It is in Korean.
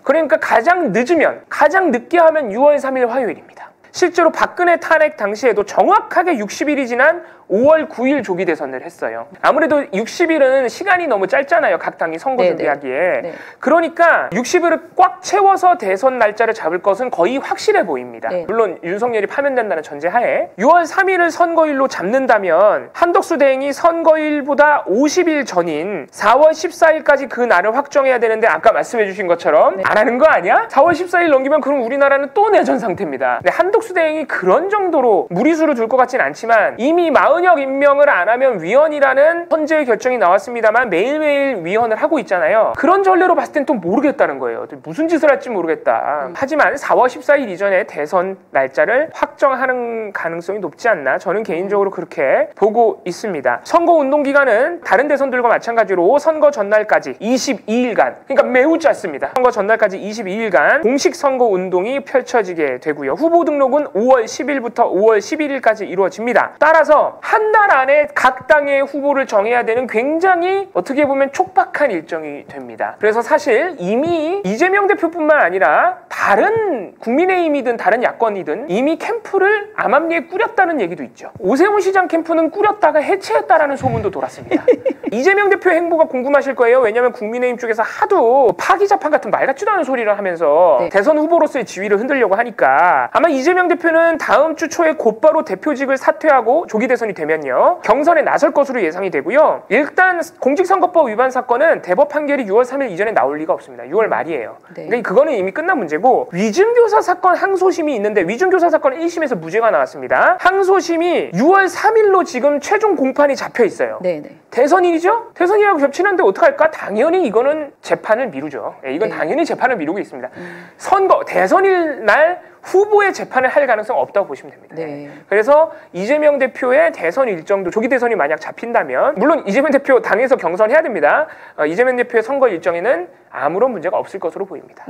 그러니까 가장 늦으면, 가장 늦게 하면 6월 3일 화요일입니다. 실제로 박근혜 탄핵 당시에도 정확하게 60일이 지난 5월 9일 조기 대선을 했어요. 아무래도 60일은 시간이 너무 짧잖아요. 각 당이 선거 준비하기에. 네. 그러니까 60일을 꽉 채워서 대선 날짜를 잡을 것은 거의 확실해 보입니다. 네. 물론 윤석열이 파면된다는 전제하에 6월 3일을 선거일로 잡는다면 한덕수 대행이 선거일보다 50일 전인 4월 14일까지 그 날을 확정해야 되는데 아까 말씀해 주신 것처럼 안 하는 거 아니야? 4월 14일 넘기면 그럼 우리나라는 또 내전 상태입니다. 네, 한덕수 대행이 그런 정도로 무리수를 둘 것 같진 않지만 이미 마은혁 임명을 안 하면 위헌이라는 헌재의 결정이 나왔습니다만 매일매일 위헌을 하고 있잖아요. 그런 전례로 봤을 땐 또 모르겠다는 거예요. 무슨 짓을 할지 모르겠다. 하지만 4월 14일 이전에 대선 날짜를 확정하는 가능성이 높지 않나 저는 개인적으로 그렇게 보고 있습니다. 선거 운동 기간은 다른 대선들과 마찬가지로 선거 전날까지 22일간, 그러니까 매우 짧습니다. 선거 전날까지 22일간 공식 선거 운동이 펼쳐지게 되고요. 후보 등록은 5월 10일부터 5월 11일까지 이루어집니다. 따라서 한 달 안에 각 당의 후보를 정해야 되는 굉장히 어떻게 보면 촉박한 일정이 됩니다. 그래서 사실 이미 이재명 대표뿐만 아니라 다른 국민의힘이든 다른 야권이든 이미 캠프를 암암리에 꾸렸다는 얘기도 있죠. 오세훈 시장 캠프는 꾸렸다가 해체했다라는 소문도 돌았습니다. 이재명 대표의 행보가 궁금하실 거예요. 왜냐하면 국민의힘 쪽에서 하도 파기자판 같은 말 같지도 않은 소리를 하면서 대선 후보로서의 지위를 흔들려고 하니까 아마 이재명 대표는 다음 주 초에 곧바로 대표직을 사퇴하고 조기 대선이 되면요 경선에 나설 것으로 예상이 되고요. 일단 공직선거법 위반 사건은 대법 판결이 6월 3일 이전에 나올 리가 없습니다. 6월 말이에요. 그러니까 그거는 이미 끝난 문제고 위증교사 사건 항소심이 있는데 위증교사 사건은 1심에서 무죄가 나왔습니다. 항소심이 6월 3일로 지금 최종 공판이 잡혀 있어요. 대선일이죠? 대선일하고 겹치는데 어떡할까? 당연히 이거는 재판을 미루죠. 이건 당연히 재판을 미루고 있습니다. 선거, 대선일 날 후보의 재판을 할 가능성 없다고 보시면 됩니다. 그래서 이재명 대표의 대선 일정도 조기 대선이 만약 잡힌다면 물론 이재명 대표 당에서 경선해야 됩니다. 이재명 대표의 선거 일정에는 아무런 문제가 없을 것으로 보입니다.